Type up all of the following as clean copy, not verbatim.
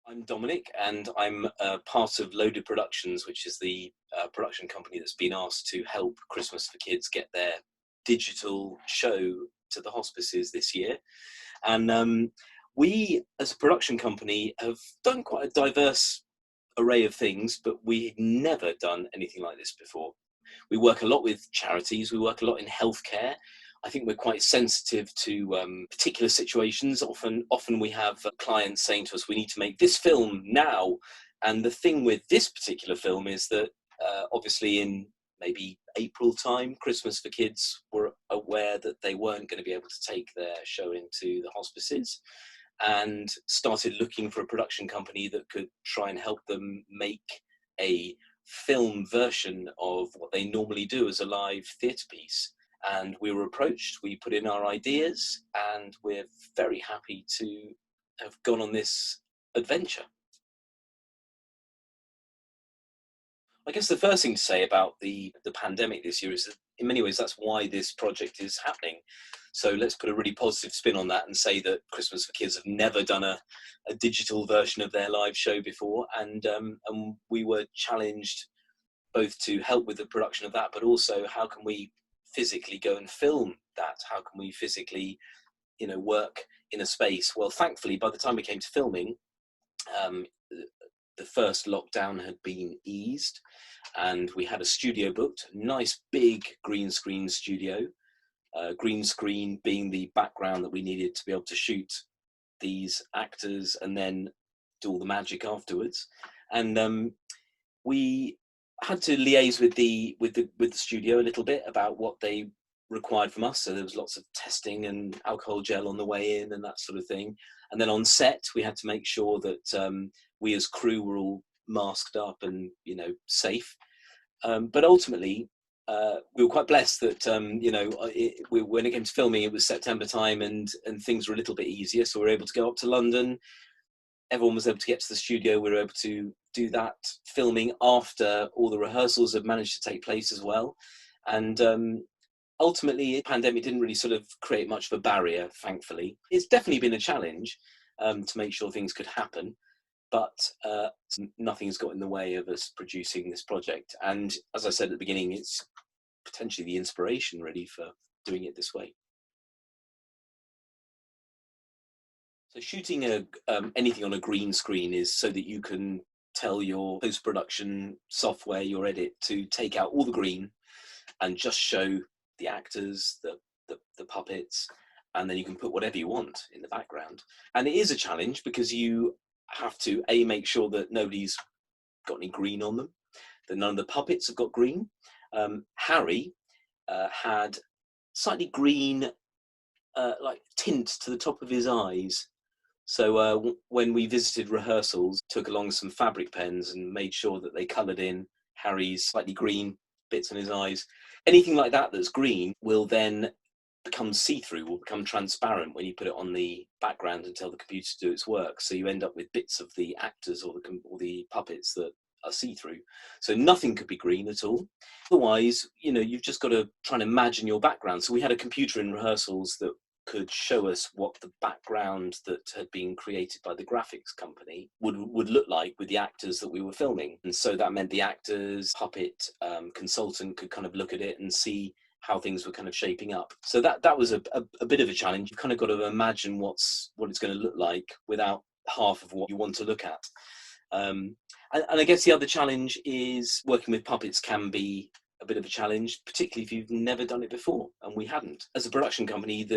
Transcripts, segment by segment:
I'm Dominic, and I'm part of Loaded Productions, which is the production company that's been asked to help Christmas for Kids get their digital show to the hospices this year. And we, as a production company, have done quite a diverse array of things, but we've never done anything like this before. We work a lot with charities, we work a lot in healthcare. I think we're quite sensitive to particular situations. Often we have clients saying to us, we need to make this film now. And the thing with this particular film is that obviously in maybe April time, Christmas for Kids were aware that they weren't going to be able to take their show into the hospices, and started looking for a production company that could try and help them make a film version of what they normally do as a live theatre piece. And we were approached, we put in our ideas, and we're very happy to have gone on this adventure. I guess the first thing to say about the pandemic this year is that in many ways that's why this project is happening. So let's put a really positive spin on that and say that Christmas for Kids have never done a digital version of their live show before, and we were challenged both to help with the production of that, but also how can we physically go and film that? How can we physically, work in a space? Well, thankfully, by the time we came to filming, the first lockdown had been eased, and we had a studio booked, a nice big green screen studio. Green screen being the background that we needed to be able to shoot these actors and then do all the magic afterwards. And we had to liaise with the studio a little bit about what they required from us. So there was lots of testing and alcohol gel on the way in and that sort of thing. And then on set, we had to make sure that we as crew were all masked up and safe. But ultimately, we were quite blessed that when it came to filming, it was September time and things were a little bit easier. So we were able to go up to London. Everyone was able to get to the studio. We were able to do that filming after all the rehearsals had managed to take place as well. And ultimately, the pandemic didn't really sort of create much of a barrier, thankfully. It's definitely been a challenge to make sure things could happen, but nothing's got in the way of us producing this project. And as I said at the beginning, it's potentially the inspiration really for doing it this way. So shooting anything on a green screen is so that you can tell your post-production software, your edit, to take out all the green and just show the actors, the puppets, and then you can put whatever you want in the background. And it is a challenge because you have to make sure that nobody's got any green on them, that none of the puppets have got green. Harry had slightly green like tint to the top of his eyes. So when we visited rehearsals, took along some fabric pens and made sure that they coloured in Harry's slightly green bits in his eyes. Anything like that that's green will then become see-through, will become transparent when you put it on the background and tell the computer to do its work. So you end up with bits of the actors or the puppets that are see-through. So nothing could be green at all. Otherwise, you've just got to try and imagine your background. So we had a computer in rehearsals that could show us what the background that had been created by the graphics company would look like with the actors that we were filming. And so that meant the actors, puppet consultant could kind of look at it and see how things were kind of shaping up. So that was a bit of a challenge. You've kind of got to imagine what it's going to look like without half of what you want to look at. And I guess the other challenge is working with puppets can be a bit of a challenge, particularly if you've never done it before, and we hadn't. As a production company,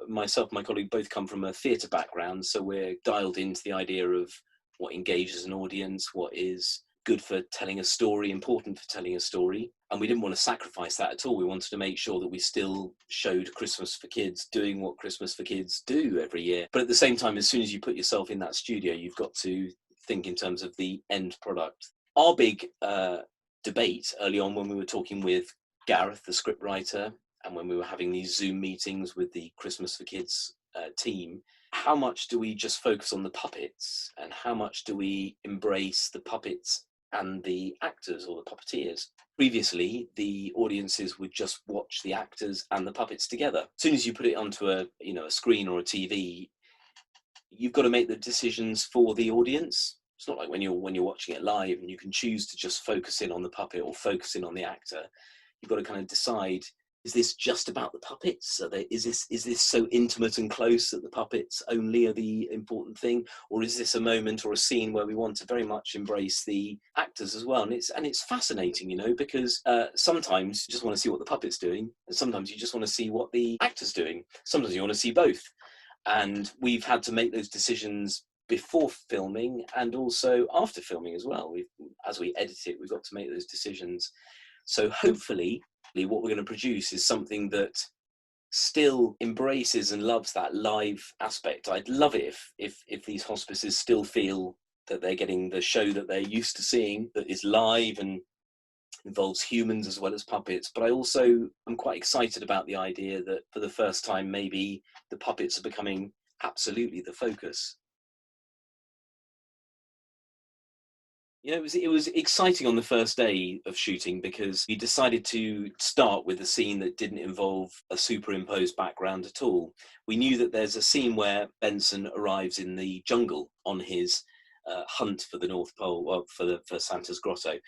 myself and my colleague both come from a theatre background, so we're dialed into the idea of what engages an audience, what is good for telling a story, important for telling a story, and we didn't want to sacrifice that at all. We wanted to make sure that we still showed Christmas for Kids doing what Christmas for Kids do every year. But at the same time, as soon as you put yourself in that studio, you've got to think in terms of the end product. Our big debate early on when we were talking with Gareth, the scriptwriter, and when we were having these Zoom meetings with the Christmas for Kids team, how much do we just focus on the puppets and how much do we embrace the puppets and the actors or the puppeteers? Previously, the audiences would just watch the actors and the puppets together. As soon as you put it onto a screen or a TV, you've got to make the decisions for the audience. It's not like when you're watching it live and you can choose to just focus in on the puppet or focus in on the actor. You've got to kind of decide, is this just about the puppets? Is this so intimate and close that the puppets only are the important thing? Or is this a moment or a scene where we want to very much embrace the actors as well? And it's fascinating, you know, because sometimes you just want to see what the puppet's doing, and sometimes you just want to see what the actor's doing. Sometimes you want to see both. And we've had to make those decisions before filming and also after filming as well. As we edit it, we've got to make those decisions. So hopefully what we're going to produce is something that still embraces and loves that live aspect. I'd love it if these hospices still feel that they're getting the show that they're used to seeing, that is live and involves humans as well as puppets. But I'm quite excited about the idea that for the first time, maybe the puppets are becoming absolutely the focus. You know, it was exciting on the first day of shooting because we decided to start with a scene that didn't involve a superimposed background at all. We knew that there's a scene where Benson arrives in the jungle on his hunt for the North Pole, well, for Santa's Grotto,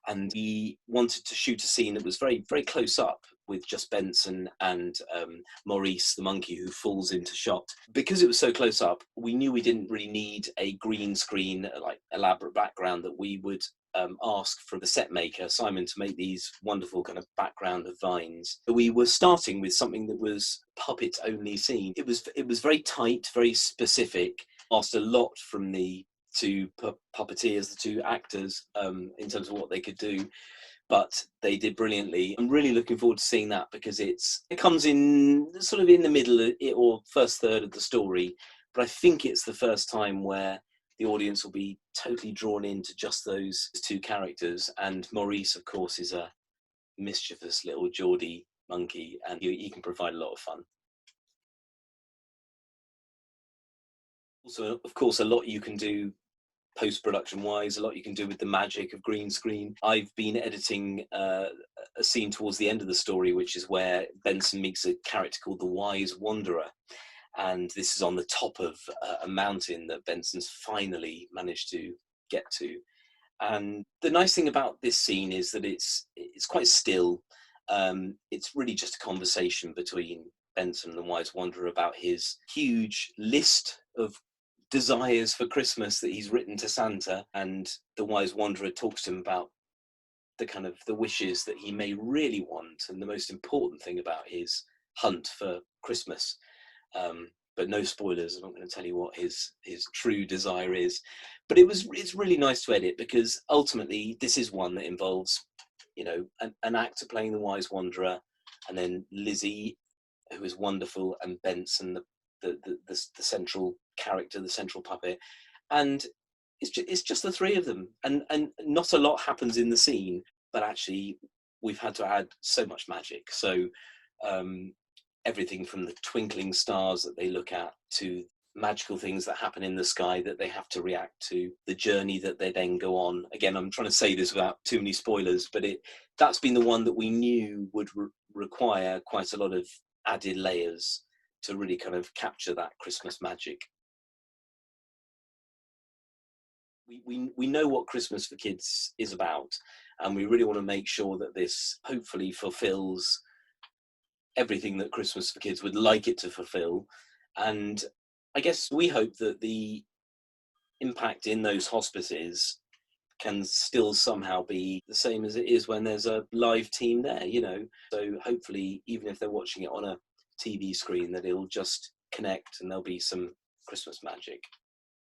and we wanted to shoot a scene that was very, very close up with just Benson and Maurice, the monkey, who falls into shot. Because it was so close up, we knew we didn't really need a green screen, like elaborate background, that we would ask from the set maker, Simon, to make these wonderful kind of background of vines. We were starting with something that was puppet only scene. It was very tight, very specific, asked a lot from the two puppeteers, the two actors, in terms of what they could do, but they did brilliantly. I'm really looking forward to seeing that because it comes in sort of in the middle of it, or first third of the story, but I think it's the first time where the audience will be totally drawn into just those two characters. And Maurice, of course, is a mischievous little Geordie monkey, and he can provide a lot of fun. Also, of course, a lot you can do post-production wise, a lot you can do with the magic of green screen. I've been editing a scene towards the end of the story, which is where Benson meets a character called the Wise Wanderer, and this is on the top of a mountain that Benson's finally managed to get to. And the nice thing about this scene is that it's quite still. It's really just a conversation between Benson and the Wise Wanderer about his huge list of desires for Christmas that he's written to Santa, and the Wise Wanderer talks to him about the wishes that he may really want, and the most important thing about his hunt for Christmas. But no spoilers. I'm not going to tell you what his true desire is. But it's really nice to edit because ultimately this is one that involves, you know, an actor playing the Wise Wanderer, and then Lizzie, who is wonderful, and Benson, the central character, the central puppet, and it's just the three of them, and not a lot happens in the scene, but actually we've had to add so much magic. So everything from the twinkling stars that they look at to magical things that happen in the sky that they have to react to, the journey that they then go on. Again, I'm trying to say this without too many spoilers, but that's been the one that we knew would require quite a lot of added layers to really kind of capture that Christmas magic. We know what Christmas for Kids is about, and we really want to make sure that this hopefully fulfills everything that Christmas for Kids would like it to fulfill. And I guess we hope that the impact in those hospices can still somehow be the same as it is when there's a live team there, you know. So hopefully, even if they're watching it on a TV screen, that it'll just connect and there'll be some Christmas magic.